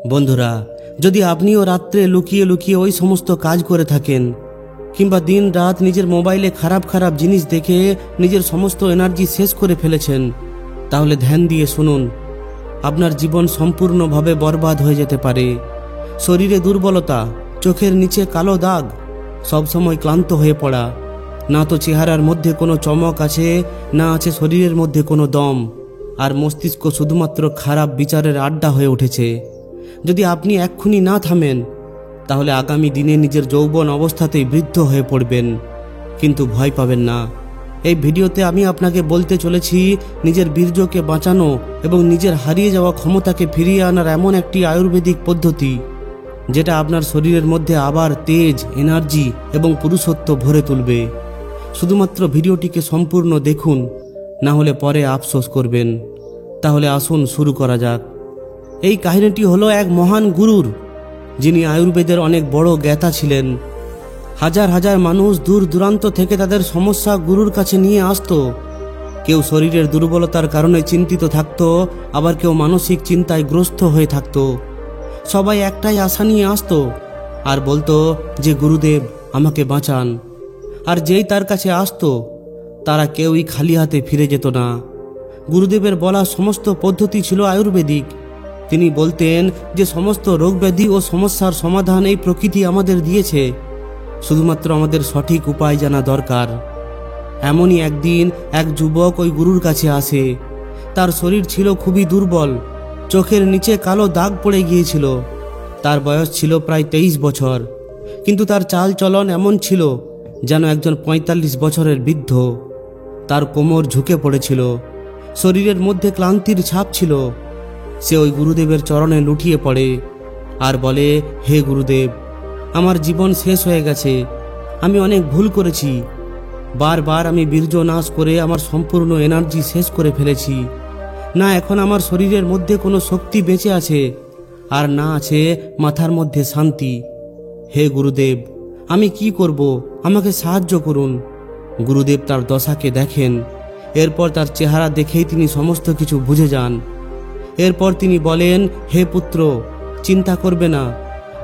বন্ধুরা, যদি আপনিও রাত্রে লুকিয়ে লুকিয়ে ওই সমস্ত কাজ করে থাকেন কিংবা দিন রাত নিজের মোবাইলে খারাপ খারাপ জিনিস দেখে নিজের সমস্ত এনার্জি শেষ করে ফেলেছেন, তাহলে ধ্যান দিয়ে শুনুন, আপনার জীবন সম্পূর্ণভাবে বরবাদ হয়ে যেতে পারে। শরীরে দুর্বলতা, চোখের নিচে কালো দাগ, সবসময় ক্লান্ত হয়ে পড়া, না তো চেহারার মধ্যে কোনো চমক আছে, না আছে শরীরের মধ্যে কোনো দম, আর মস্তিষ্ক শুধুমাত্র খারাপ বিচারের আড্ডা হয়ে উঠেছে। যদি আপনি এক্ষুনি না থামেন, তাহলে আগামী দিনে নিজের যৌবন অবস্থাতেই বৃদ্ধ হয়ে পড়বেন। কিন্তু ভয় পাবেন না। এই ভিডিওতে আমি আপনাকে বলতে চলেছি নিজের বীর্যকে বাঁচানো এবং নিজের হারিয়ে যাওয়া ক্ষমতাকে ফিরিয়ে আনার এমন একটি আয়ুর্বেদিক পদ্ধতি, যেটা আপনার শরীরের মধ্যে আবার তেজ, এনার্জি এবং পুরুষত্ব ভরে তুলবে। শুধুমাত্র ভিডিওটিকে সম্পূর্ণ দেখুন, না হলে পরে আফসোস করবেন। তাহলে আসুন শুরু করা যাক। এই কাহিনীটি হলো এক মহান গুরুর, যিনি আয়ুর্বেদের অনেক বড় জ্ঞাতা ছিলেন। হাজার হাজার মানুষ দূর দূরান্ত থেকে তাদের সমস্যা গুরুর কাছে নিয়ে আসতো। কেউ শরীরের দুর্বলতার কারণে চিন্তিত থাকতো, আবার কেউ মানসিক চিন্তায় গ্রস্ত হয়ে থাকতো। সবাই একটাই আশা নিয়ে আসতো আর বলতো যে গুরুদেব আমাকে বাঁচান। আর যেই তার কাছে আসতো, তারা কেউই খালি হাতে ফিরে যেত না। গুরুদেবের বলা সমস্ত পদ্ধতি ছিল আয়ুর্বেদিক। তিনি বলতেন যে সমস্ত রোগ ব্যাধি ও সমস্যার সমাধান এই প্রকৃতি আমাদের দিয়েছে, শুধুমাত্র আমাদের সঠিক উপায় জানা দরকার। এমনই একদিন এক যুবক ওই গুরুর কাছে আসে। তার শরীর ছিল খুবই দুর্বল, চোখের নিচে কালো দাগ পড়ে গিয়েছিল। তার বয়স ছিল প্রায় 23 বছর, কিন্তু তার চাল চলন এমন ছিল যেন একজন 45 বছরের বৃদ্ধ। তার কোমর ঝুঁকে পড়েছিল, শরীরের মধ্যে ক্লান্তির ছাপ ছিল। সে ওই গুরুদেবের চরণে লুটিয়ে পড়ে আর বলে, হে গুরুদেব, আমার জীবন শেষ হয়ে গেছে। আমি অনেক ভুল করেছি। বারবার আমি বীর্য নাশ করে আমার সম্পূর্ণ এনার্জি শেষ করে ফেলেছি। না এখন আমার শরীরের মধ্যে কোনো শক্তি বেঁচে আছে, আর না আছে মাথার মধ্যে শান্তি। হে গুরুদেব, আমি কি করব? আমাকে সাহায্য করুন। গুরুদেব তার দশাকে দেখেন। এরপর তার চেহারা দেখেই তিনি সমস্ত কিছু বুঝে যান। এরপর তিনি বলেন, হে পুত্র, চিন্তা করবে না,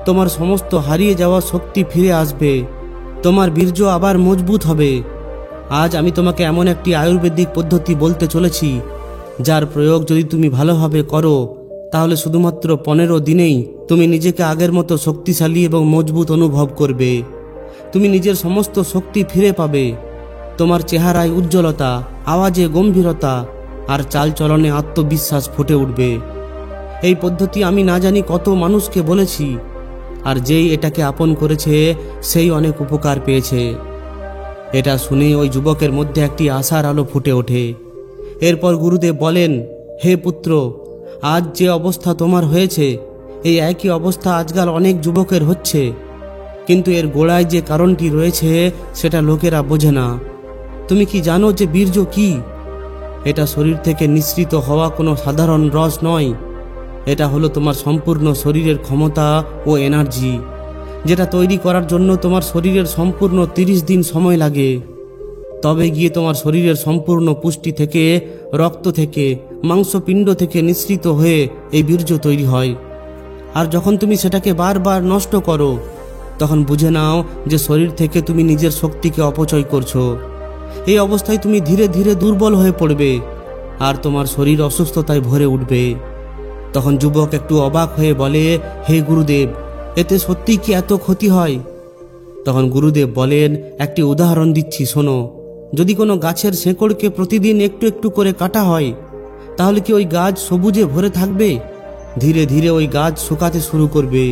তোমার সমস্ত হারিয়ে যাওয়া শক্তি ফিরে আসবে, তোমার বীর্য আবার মজবুত হবে। আজ আমি তোমাকে এমন একটি আয়ুর্বেদিক পদ্ধতি বলতে চলেছি, যার প্রয়োগ যদি তুমি ভালোভাবে করো, তাহলে শুধুমাত্র 15 দিনেই তুমি নিজেকে আগের মতো শক্তিশালী এবং মজবুত অনুভব করবে। তুমি নিজের সমস্ত শক্তি ফিরে পাবে। তোমার চেহারায় উজ্জ্বলতা, আওয়াজে গম্ভীরতা আর চালচলনে আত্মবিশ্বাস ফুটে উঠবে। এই পদ্ধতি আমি না জানি কত মানুষকে বলেছি, আর যেই এটাকে আপন করেছে সেই অনেক উপকার পেয়েছে। এটা শুনে ওই যুবকের মধ্যে একটি আশার আলো ফুটে ওঠে। এরপর গুরুদেব বলেন, হে পুত্র, আজ যে অবস্থা তোমার হয়েছে, এই একই অবস্থা আজকাল অনেক যুবকের হচ্ছে। কিন্তু এর গোড়ায় যে কারণটি রয়েছে সেটা লোকেরা বোঝে না। তুমি কি জানো যে বীর্য কি? এটা শরীর থেকে নিঃসৃত হওয়া কোনো সাধারণ রস নয়। এটা হলো তোমার সম্পূর্ণ শরীরের ক্ষমতা ও এনার্জি, যেটা তৈরি করার জন্য তোমার শরীরের সম্পূর্ণ 30 দিন সময় লাগে। তবে গিয়ে তোমার শরীরের সম্পূর্ণ পুষ্টি থেকে, রক্ত থেকে, মাংসপিণ্ড থেকে নিঃসৃত হয়ে এই বীর্য তৈরি হয়। আর যখন তুমি সেটাকে বারবার নষ্ট করো, তখন বুঝে নাও যে শরীর থেকে তুমি নিজের শক্তিকে অপচয় করছো। এই অবস্থায় তুমি ধীরে ধীরে দুর্বল হয়ে পড়বে আর তোমার শরীর অসুস্থতায় ভরে উঠবে। তখন যুবক একটু অবাক হয়ে বলে, হে গুরুদেব, এতে সত্যি কি এত ক্ষতি হয়? তখন গুরুদেব বলেন, একটি উদাহরণ দিচ্ছি শোনো। যদি কোনো গাছের শেকড়কে প্রতিদিন একটু একটু করে কাটা হয়, তাহলে কি ওই গাছ সবুজে ভরে থাকবে? ধীরে ধীরে ওই গাছ শুকাতে শুরু করবে,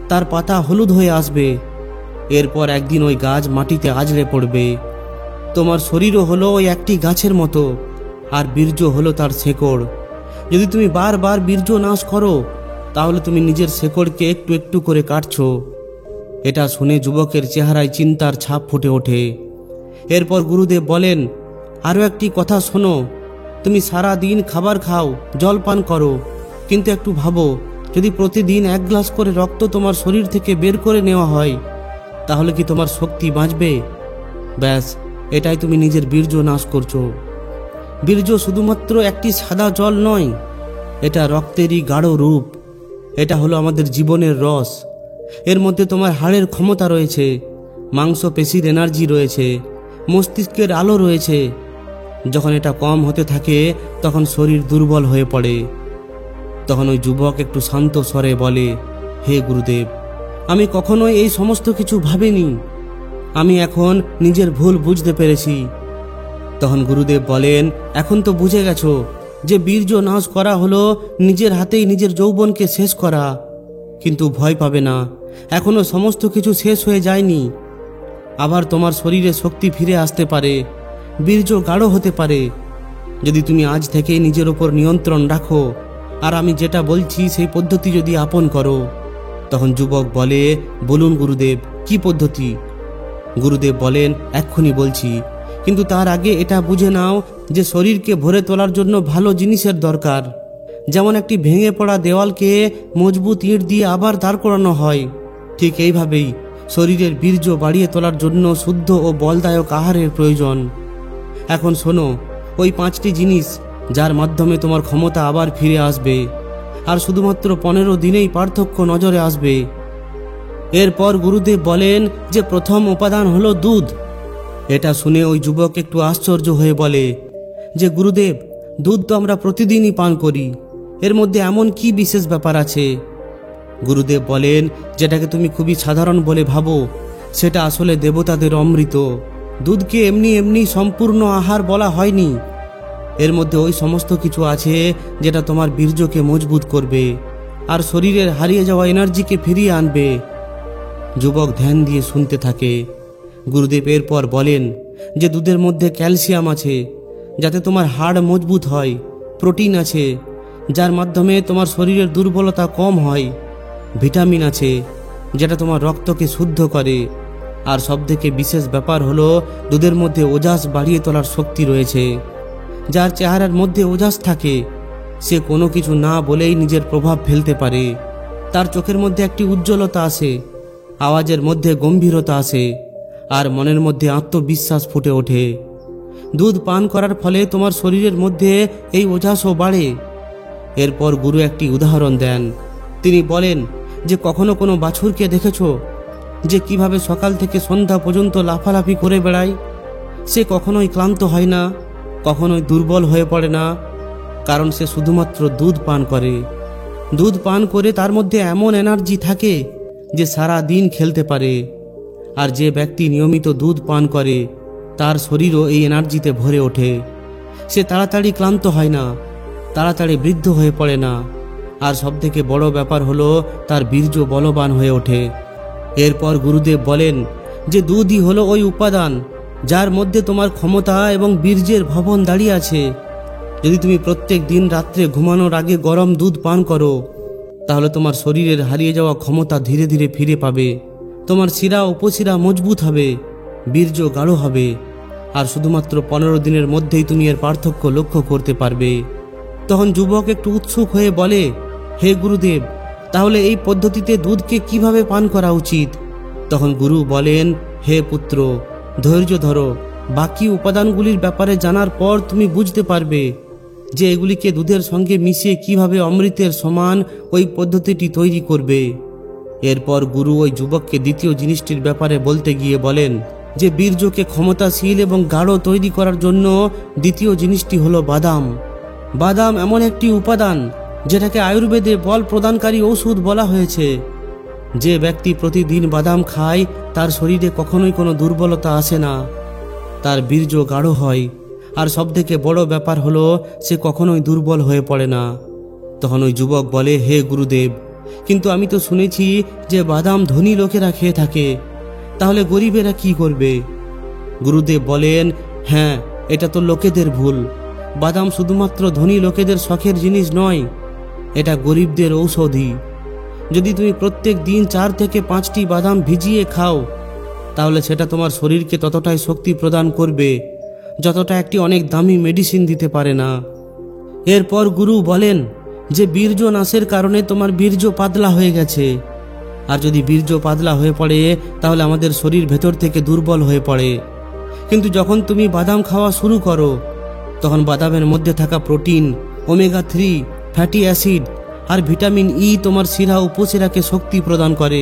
তার পাতা হলুদ হয়ে আসবে। এরপর একদিন ওই গাছ মাটিতে আছড়ে পড়বে। তোমার শরীরও হলো ওই একটি গাছের মতো, আর বীর্য হলো তার শেকড়। যদি তুমি বারবার বীর্য নাশ করো, তাহলে তুমি নিজের শেকড়কে একটু একটু করে কাটছো। এটা শুনে যুবকের চেহারায় চিন্তার ছাপ ফুটে ওঠে। এরপর গুরুদেব বলেন, আরও একটি কথা শোনো। তুমি সারা দিন খাবার খাও, জল পান করো, কিন্তু একটু ভাবো, যদি প্রতিদিন 1 গ্লাস করে রক্ত তোমার শরীর থেকে বের করে নেওয়া হয়, তাহলে কি তোমার শক্তি বাঁচবে? ব্যাস, এটাই তুমি নিজের বীর্য নাশ করছো। বীর্য শুধুমাত্র একটি সাদা জল নয়, এটা রক্তেরই গাঢ় রূপ। এটা হলো আমাদের জীবনের রস। এর মধ্যে তোমার হাড়ের ক্ষমতা রয়েছে, মাংসপেশির এনার্জি রয়েছে, মস্তিষ্কের আলো রয়েছে। যখন এটা কম হতে থাকে তখন শরীর দুর্বল হয়ে পড়ে। তখন ওই যুবক একটু শান্ত স্বরে বলে, হে গুরুদেব, আমি কখনোই এই সমস্ত কিছু ভাবিনি। আমি এখন নিজের ভুল বুঝতে পেরেছি। তখন গুরুদেব বলেন, এখন তো বুঝে গেছো যে বীর্য নাশ করা হলো নিজের হাতেই নিজের যৌবনকে শেষ করা। কিন্তু ভয় পাবে না, এখনো সমস্ত কিছু শেষ হয়ে যায়নি। আবার তোমার শরীরে শক্তি ফিরে আসতে পারে, বীর্য গাঢ় হতে পারে, যদি তুমি আজ থেকেই নিজের ওপর নিয়ন্ত্রণ রাখো আর আমি যেটা বলছি সেই পদ্ধতি যদি আপন করো। তখন যুবক বলে, বলুন গুরুদেব, কি পদ্ধতি? গুরুদেব বলেন, এক্ষুনি বলছি, কিন্তু তার আগে এটা বুঝে নাও যে শরীরকে ভরে তোলার জন্য ভালো জিনিসের দরকার। যেমন একটি ভেঙে পড়া দেওয়ালকে মজবুত ইট দিয়ে আবার দাঁড় করানো হয়, ঠিক এইভাবেই শরীরের বীর্য বাড়িয়ে তোলার জন্য শুদ্ধ ও বলদায়ক আহারের প্রয়োজন। এখন শোনো, ওই 5টি জিনিস যার মাধ্যমে তোমার ক্ষমতা আবার ফিরে আসবে, আর শুধুমাত্র 15 দিনেই পার্থক্য নজরে আসবে। এরপর গুরুদেব বলেন যে প্রথম উপাদান হলো দুধ। এটা শুনে ওই যুবক একটু আশ্চর্য হয়ে বলে যে গুরুদেব, দুধ তো আমরা প্রতিদিনই পান করি, এর মধ্যে এমন কি বিশেষ ব্যাপার আছে? গুরুদেব বলেন, যেটাকে তুমি খুবই সাধারণ বলে ভাবো সেটা আসলে দেবতাদের অমৃত। দুধকে এমনি এমনি সম্পূর্ণ আহার বলা হয়নি। এর মধ্যে ওই সমস্ত কিছু আছে যেটা তোমার বীর্যকে মজবুত করবে আর শরীরের হারিয়ে যাওয়া এনার্জিকে ফিরিয়ে আনবে। যুবক ধ্যান দিয়ে শুনতে থাকে। গুরুদেব এরপর বলেন যে দুধের মধ্যে ক্যালসিয়াম আছে যাতে তোমার হাড় মজবুত হয়, প্রোটিন আছে যার মাধ্যমে তোমার শরীরের দুর্বলতা কম হয়, ভিটামিন আছে যেটা তোমার রক্তকে শুদ্ধ করে, আর সবথেকে বিশেষ ব্যাপার হলো দুধের মধ্যে ওজাস বাড়িয়ে তোলার শক্তি রয়েছে। যার চেহারার মধ্যে ওজাস থাকে সে কোনো কিছু না বলেই নিজের প্রভাব ফেলতে পারে। তার চোখের মধ্যে একটি উজ্জ্বলতা আসে, আওয়াজের মধ্যে গম্ভীরতা আসে, আর মনের মধ্যে আত্মবিশ্বাস ফুটে ওঠে। দুধ পান করার ফলে তোমার শরীরের মধ্যে এই ওজাসও বাড়ে। এরপর গুরু একটি উদাহরণ দেন। তিনি বলেন যে কখনো কোনো বাছুরকে দেখেছো যে কিভাবে সকাল থেকে সন্ধ্যা পর্যন্ত লাফালাফি করে বেড়ায়? সে কখনোই ক্লান্ত হয় না, কখনোই দুর্বল হয়ে পড়ে না, কারণ সে শুধুমাত্র দুধ পান করে। দুধ পান করে তার মধ্যে এমন এনার্জি থাকে যে সারা দিন খেলতে পারে। আর যে ব্যক্তি নিয়মিত দুধ পান করে তার শরীরও এই এনার্জিতে ভরে ওঠে। সে তাড়াতাড়ি ক্লান্ত হয় না, তাড়াতাড়ি বৃদ্ধ হয়ে পড়ে না, আর সবথেকে বড় ব্যাপার হলো তার বীর্য বলবান হয়ে ওঠে। এরপর গুরুদেব বলেন যে দুধই হলো ওই উপাদান যার মধ্যে তোমার ক্ষমতা এবং বীর্যের ভবন দাঁড়িয়ে আছে। যদি তুমি প্রত্যেক দিন রাত্রে ঘুমানোর আগে গরম দুধ পান করো তাহলে তোমার শরীরের হারিয়ে যাওয়া ক্ষমতা ধীরে ধীরে ফিরে পাবে। তোমার শিরা উপশিরা মজবুত হবে, বীর্য গাঢ় হবে, আর শুধুমাত্র 15 দিনের মধ্যেই তুমি এর পার্থক্য লক্ষ্য করতে পারবে। তখন যুবক একটু উৎসুক হয়ে বলে, হে গুরুদেব, তাহলে এই পদ্ধতিতে দুধকে কিভাবে পান করা উচিত? তখন গুরু বলেন, হে পুত্র, ধৈর্য ধরো, বাকি উপাদানগুলির ব্যাপারে জানার পর তুমি বুঝতে পারবে যে এগুলিকে দুধের সঙ্গে মিশিয়ে কিভাবে অমৃতের সমান ওই পদ্ধতিটি তৈরি করবে। এরপর গুরু ওই যুবককে দ্বিতীয় জিনিসটির ব্যাপারে বলতে গিয়ে বলেন যে বীর্যকে ক্ষমতাশীল এবং গাঢ় তৈরি করার জন্য দ্বিতীয় জিনিসটি হলো বাদাম। বাদাম এমন একটি উপাদান যেটাকে আয়ুর্বেদে বল প্রদানকারী ঔষধ বলা হয়েছে। যে ব্যক্তি প্রতিদিন বাদাম খায় তার শরীরে কখনোই কোনো দুর্বলতা আসে না, তার বীর্য গাঢ় হয়, আর সবথেকে বড় ব্যাপার হলো সে কখনোই দুর্বল হয়ে পড়ে না। তখন ওই যুবক বলে, হে গুরুদেব, কিন্তু আমি তো শুনেছি যে বাদাম ধনী লোকেরা খেয়ে থাকে, তাহলে গরিবেরা কি করবে? গুরুদেব বলেন, হ্যাঁ, এটা তো লোকেদের ভুল। বাদাম শুধুমাত্র ধনী লোকেদের শখের জিনিস নয়, এটা গরিবদের ঔষধি। যদি তুমি প্রত্যেক দিন 4 থেকে 5টি বাদাম ভিজিয়ে খাও তাহলে সেটা তোমার শরীরকে ততটাই শক্তি প্রদান করবে যতটা একটি অনেক দামি মেডিসিন দিতে পারে না। এরপর গুরু বলেন যে বীর্য নাশের কারণে তোমার বীর্য পাতলা হয়ে গেছে, আর যদি বীর্য পাতলা হয়ে পড়ে তাহলে আমাদের শরীর ভেতর থেকে দুর্বল হয়ে পড়ে। কিন্তু যখন তুমি বাদাম খাওয়া শুরু করো তখন বাদামের মধ্যে থাকা প্রোটিন, ওমেগা 3 ফ্যাটি অ্যাসিড আর ভিটামিন ই তোমার শিরা উপশিরাকে শক্তি প্রদান করে।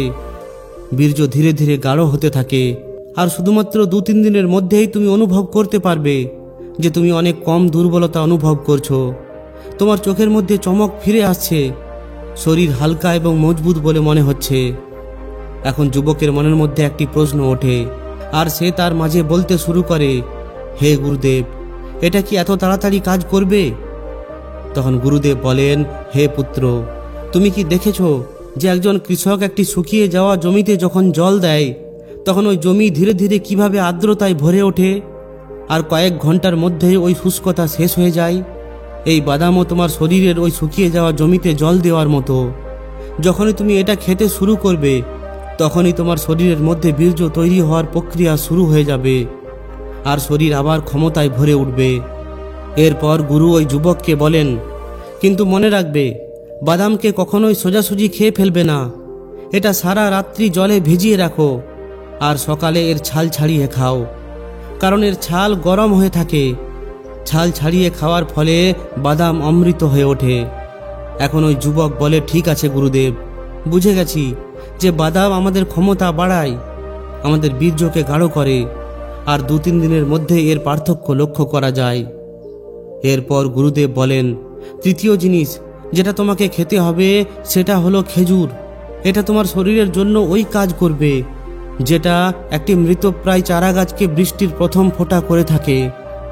বীর্য ধীরে ধীরে গাঢ় হতে থাকে, আর শুধুমাত্র 2-3 দিনের মধ্যেই তুমি অনুভব করতে পারবে যে তুমি অনেক কম দুর্বলতা অনুভব করছো। তোমার চোখের মধ্যে চমক ফিরে আসছে, শরীর হালকা এবং মজবুত বলে মনে হচ্ছে। এখন যুবকের মনের মধ্যে একটি প্রশ্ন ওঠে, আর সে তার মাঝে বলতে শুরু করে, হে গুরুদেব, এটা কি এত তাড়াতাড়ি কাজ করবে? তখন গুরুদেব বলেন, হে পুত্র, তুমি কি দেখেছো যে একজন কৃষক একটি শুকিয়ে যাওয়া জমিতে যখন জল দেয় তখন ওই জমি ধীরে ধীরে কিভাবে আর্দ্রতায় ভরে ওঠে, আর কয়েক ঘন্টার মধ্যেই ওই শুষ্কতা শেষ হয়ে যায়? এই বাদামও তোমার শরীরের ওই শুকিয়ে যাওয়া জমিতে জল দেওয়ার মতো। যখনই তুমি এটা খেতে শুরু করবে তখনই তোমার শরীরের মধ্যে বীর্য তৈরি হওয়ার প্রক্রিয়া শুরু হয়ে যাবে, আর শরীর আবার ক্ষমতায় ভরে উঠবে। এরপর গুরু ওই যুবককে বলেন, কিন্তু মনে রাখবে, বাদামকে কখনোই সোজাসুজি খেয়ে ফেলবে না। এটা সারা রাত্রি জলে ভিজিয়ে রাখো, আর সকালে এর ছাল ছাড়িয়ে খাও, কারণ এর ছাল গরম হয়ে থাকে। ছাল ছাড়িয়ে খাওয়ার ফলে বাদাম অমৃত হয়ে ওঠে। এখন ওই যুবক বলে, ঠিক আছে গুরুদেব, বুঝে গেছি যে বাদাম আমাদের ক্ষমতা বাড়ায়, আমাদের বীর্যকে গাঢ় করে, আর 2-3 দিনের মধ্যে এর পার্থক্য লক্ষ্য করা যায়। এরপর গুরুদেব বলেন, তৃতীয় জিনিস যেটা তোমাকে খেতে হবে সেটা হলো খেজুর। এটা তোমার শরীরের জন্য ওই কাজ করবে যেটা একটি মৃতপ্রায় চারাগাছকে বৃষ্টির প্রথম ফোঁটা করে থাকে,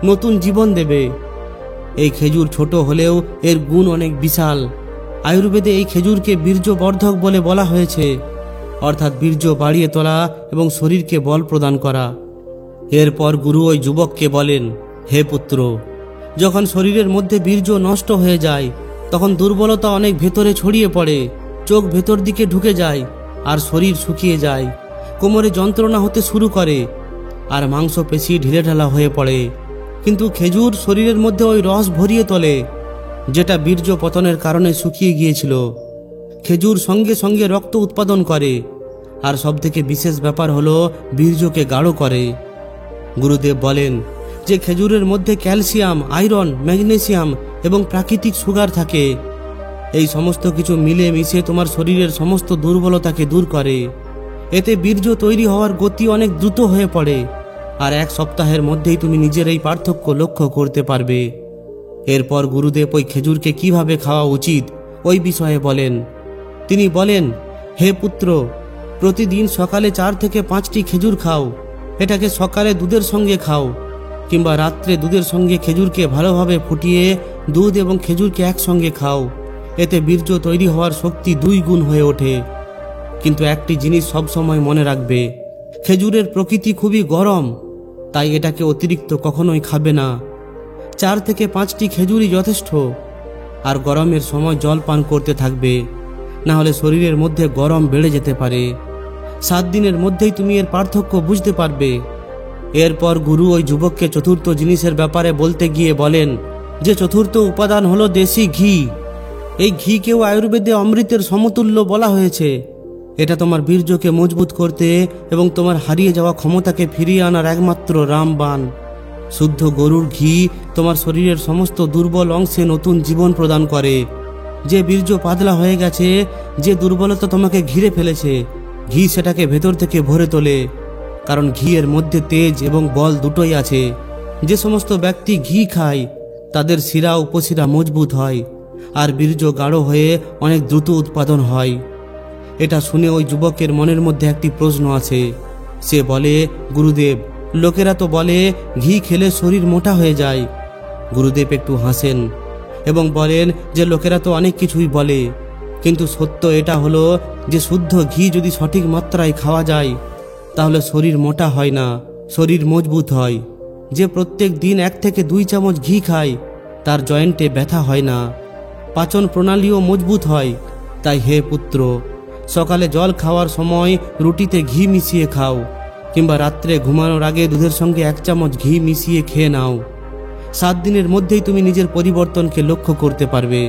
নতুন জীবন দেবে। এই খেজুর ছোট হলেও এর গুণ অনেক বিশাল। আয়ুর্বেদে এই খেজুরকে বীর্যবর্ধক বলে বলা হয়েছে, অর্থাৎ বীর্য বাড়িয়ে তোলা এবং শরীরকে বল প্রদান করা। এরপর গুরু ওই যুবককে বলেন, হে পুত্র, যখন শরীরের মধ্যে বীর্য নষ্ট হয়ে যায় তখন দুর্বলতা অনেক ভেতরে ছড়িয়ে পড়ে, চোখ ভেতর দিকে ঢুকে যায়, আর শরীর শুকিয়ে যায়, কোমরে যন্ত্রণা হতে শুরু করে, আর মাংসপেশি ঢিলেঢালা হয়ে পড়ে। কিন্তু খেজুর শরীরের মধ্যে ওই রস ভরিয়ে তোলে যেটা বীর্য পতনের কারণে শুকিয়ে গিয়েছিল। খেজুর সঙ্গে সঙ্গে রক্ত উৎপাদন করে, আর সবথেকে বিশেষ ব্যাপার হলো বীর্যকে গাঢ় করে। গুরুদেব বলেন যে খেজুরের মধ্যে ক্যালসিয়াম, আয়রন, ম্যাগনেসিয়াম এবং প্রাকৃতিক সুগার থাকে। এই সমস্ত কিছু মিলে মিশে তোমার শরীরের সমস্ত দুর্বলতাকে দূর করে। এতে বীর্য তৈরি হওয়ার গতি অনেক দ্রুত হয়ে পড়ে, আর 1 সপ্তাহের মধ্যেই তুমি নিজের এই পার্থক্য লক্ষ্য করতে পারবে। এরপর গুরুদেব ওই খেজুরকে কিভাবে খাওয়া উচিত ওই বিষয়ে বলেন। তিনি বলেন, হে পুত্র, প্রতিদিন সকালে 4 থেকে 5টি খেজুর খাও। এটাকে সকালে দুধের সঙ্গে খাও, কিংবা রাত্রে দুধের সঙ্গে খেজুরকে ভালোভাবে ফুটিয়ে দুধ এবং খেজুরকে একসঙ্গে খাও। এতে বীর্য তৈরি হওয়ার শক্তি 2 গুণ হয়ে ওঠে। কিন্তু একটি জিনিস সবসময় মনে রাখবে, খেজুরের প্রকৃতি খুবই গরম, তাই এটাকে অতিরিক্ত কখনোই খাবে না। 4 থেকে 5টি খেজুরই যথেষ্ট, আর গরমের সময় জল পান করতে থাকবে, না হলে শরীরের মধ্যে গরম বেড়ে যেতে পারে। 7 দিনের মধ্যেই তুমি এর পার্থক্য বুঝতে পারবে। এরপর গুরু ওই যুবককে চতুর্থ জিনিসের ব্যাপারে বলতে গিয়ে বলেন যে চতুর্থ উপাদান হলো দেশি ঘি। এই ঘিকেও আয়ুর্বেদে অমৃতের সমতুল্য বলা হয়েছে। এটা তোমার বীর্যকে মজবুত করতে এবং তোমার হারিয়ে যাওয়া ক্ষমতাকে ফিরিয়ে আনার একমাত্র রামবাণ। শুদ্ধ গরুর ঘি তোমার শরীরের সমস্ত দুর্বল অংশে নতুন জীবন প্রদান করে। যে বীর্য পাতলা হয়ে গেছে, যে দুর্বলতা তোমাকে ঘিরে ফেলেছে, ঘি সেটাকে ভেতর থেকে ভরে তোলে, কারণ ঘিয়ের মধ্যে তেজ এবং বল দুটোই আছে। যে সমস্ত ব্যক্তি ঘি খায় তাদের শিরা উপশিরা মজবুত হয়, আর বীর্য গাঢ় হয়ে অনেক দ্রুত উৎপাদন হয়। এটা শুনে ওই যুবকের মনের মধ্যে একটি প্রশ্ন আছে। সে বলে, গুরুদেব, লোকেরা তো বলে ঘি খেলে শরীর মোটা হয়ে যায়। গুরুদেব একটু হাসেন এবং বলেন যে লোকেরা তো অনেক কিছুই বলে, কিন্তু সত্য এটা হলো যে শুদ্ধ ঘি যদি সঠিক মাত্রায় খাওয়া যায় তাহলে শরীর মোটা হয় না, শরীর মজবুত হয়। যে প্রত্যেক দিন 1 থেকে 2 চামচ ঘি খায় তার জয়েন্টে ব্যথা হয় না, পাচন প্রণালীও মজবুত হয়। তাই হে পুত্র, সকালে জল খাওয়ার সময় রুটিতে ঘি মিশিয়ে খাও, কিংবা রাত্রে ঘুমানোর আগে দুধের সঙ্গে 1 চামচ ঘি মিশিয়ে খেয়ে নাও। 7 দিনের মধ্যেই তুমি নিজের পরিবর্তনকে লক্ষ্য করতে পারবে।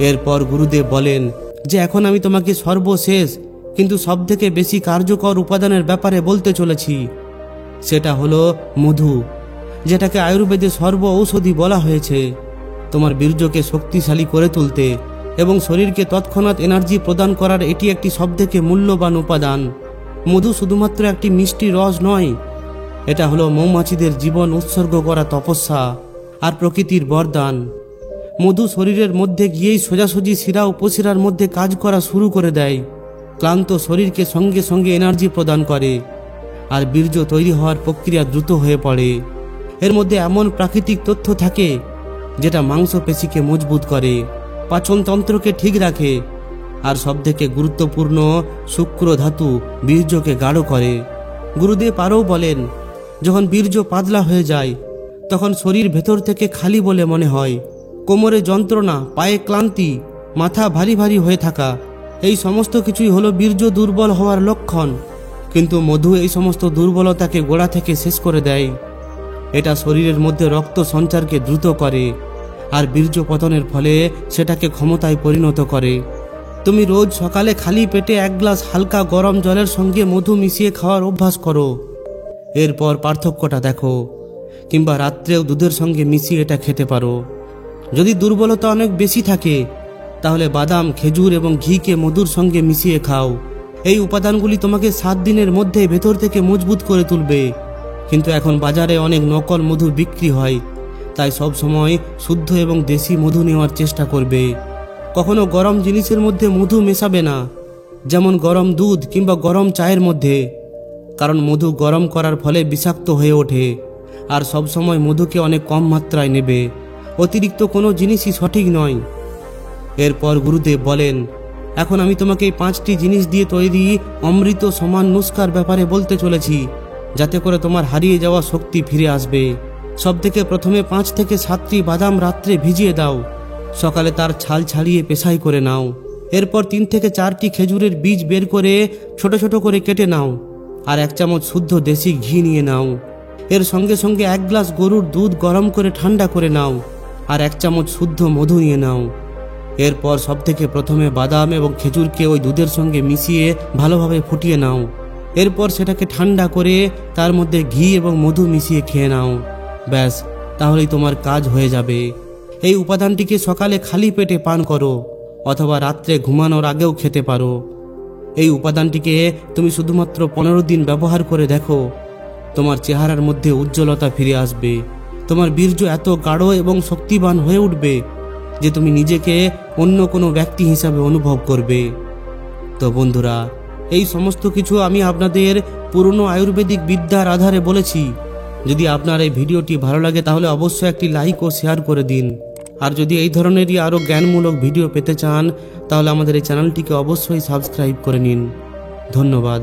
এরপর গুরুদেব বলেন যে এখন আমি তোমাকে সর্বশেষ কিন্তু সবথেকে বেশি কার্যকর উপাদানের ব্যাপারে বলতে চলেছি। সেটা হলো মধু, যেটাকে আয়ুর্বেদে সর্ব ঔষধি বলা হয়েছে। তোমার বীর্যকে শক্তিশালী করে তুলতে এবং শরীরকে তৎক্ষণাৎ এনার্জি প্রদান করার এটি একটি সবথেকে মূল্যবান উপাদান। মধু শুধুমাত্র একটি মিষ্টি রস নয়, এটা হলো মৌমাছিদের জীবন উৎসর্গ করা তপস্যা আর প্রকৃতির বরদান। মধু শরীরের মধ্যে গিয়েই সোজাসুজি শিরা উপশিরার মধ্যে কাজ করা শুরু করে দেয়, ক্লান্ত শরীরকে সঙ্গে সঙ্গে এনার্জি প্রদান করে, আর বীর্য তৈরি হওয়ার প্রক্রিয়া দ্রুত হয়ে পড়ে। এর মধ্যে এমন প্রাকৃতিক তথ্য থাকে যেটা মাংসপেশিকে মজবুত করে, পাচনতন্ত্রকে ঠিক রাখে, আর সবথেকে গুরুত্বপূর্ণ শুক্র ধাতু বীর্যকে গাঢ় করে। গুরুদেব আরও বলেন, যখন বীর্য পাতলা হয়ে যায় তখন শরীর ভেতর থেকে খালি বলে মনে হয়। কোমরে যন্ত্রণা, পায়ে ক্লান্তি, মাথা ভারী ভারী হয়ে থাকা, এই সমস্ত কিছুই হলো বীর্য দুর্বল হওয়ার লক্ষণ। কিন্তু মধু এই সমস্ত দুর্বলতাকে গোড়া থেকে শেষ করে দেয়। এটা শরীরের মধ্যে রক্ত সঞ্চারকে দ্রুত করে আর বীর্য পতনের ফলে সেটাকে ক্ষমতায় পরিণত করে। তুমি রোজ সকালে খালি পেটে 1 গ্লাস হালকা গরম জলের সঙ্গে মধু মিশিয়ে খাওয়ার অভ্যাস করো। এরপর পার্থক্যটা দেখো। কিংবা রাত্রেও দুধের সঙ্গে মিশিয়ে এটা খেতে পারো। যদি দুর্বলতা অনেক বেশি থাকে তাহলে বাদাম, খেজুর এবং ঘিকে মধুর সঙ্গে মিশিয়ে খাও। এই উপাদানগুলি তোমাকে 7 দিনের মধ্যে ভেতর থেকে মজবুত করে তুলবে। কিন্তু এখন বাজারে অনেক নকল মধু বিক্রি হয়, তাই সব সময় শুদ্ধ এবং দেশি মধু নেওয়ার চেষ্টা করবে। কখনো গরম জিনিসের মধ্যে মধু মেশাবে না, যেমন গরম দুধ কিংবা গরম চায়ের মধ্যে, কারণ মধু গরম করার ফলে বিষাক্ত হয়ে ওঠে। আর সব সময় মধুকে অনেক কম মাত্রায় নেবে, অতিরিক্ত কোনো জিনিসই সঠিক নয়। এরপর গুরুদেব বলেন, এখন আমি তোমাকে এই 5টি জিনিস দিয়ে তৈরি অমৃত সমান নুস্কার ব্যাপারে বলতে চলেছি, যাতে করে তোমার হারিয়ে যাওয়া শক্তি ফিরে আসবে। সবথেকে প্রথমে 5 থেকে 7টি বাদাম রাত্রে ভিজিয়ে দাও, সকালে তার ছাল ছাড়িয়ে পেশাই করে নাও। এরপর 3 থেকে 4টি খেজুরের বীজ বের করে ছোট ছোট করে কেটে নাও, আর 1 চামচ শুদ্ধ দেশি ঘি নিয়ে নাও। এর সঙ্গে সঙ্গে 1 গ্লাস গরুর দুধ গরম করে ঠান্ডা করে নাও, আর 1 চামচ শুদ্ধ মধু নিয়ে নাও। এরপর সবথেকে প্রথমে বাদাম এবং খেজুরকে ওই দুধের সঙ্গে মিশিয়ে ভালোভাবে ফুটিয়ে নাও। এরপর সেটাকে ঠান্ডা করে তার মধ্যে ঘি এবং মধু মিশিয়ে খেয়ে নাও। ব্যাস, তাহলেই তোমার কাজ হয়ে যাবে। এই উপাদানটিকে সকালে খালি পেটে পান করো, অথবা রাত্রে ঘুমানোর আগেও খেতে পারো। এই উপাদানটিকে তুমি শুধুমাত্র 15 দিন ব্যবহার করে দেখো, তোমার চেহারার মধ্যে উজ্জ্বলতা ফিরে আসবে। তোমার বীর্য এত গাঢ় এবং শক্তিবান হয়ে উঠবে যে তুমি নিজেকে অন্য কোনো ব্যক্তি হিসাবে অনুভব করবে। তো বন্ধুরা, এই সমস্ত কিছু আমি আপনাদের পুরনো আয়ুর্বেদিক বিদ্যার আধারে বলেছি। যদি আপনার এই ভিডিওটি ভালো লাগে তাহলে অবশ্যই একটি লাইক ও শেয়ার করে দিন। আর যদি এই ধরনেরই আরও জ্ঞানমূলক ভিডিও পেতে চান তাহলে আমাদের এই চ্যানেলটিকে অবশ্যই সাবস্ক্রাইব করে নিন। ধন্যবাদ।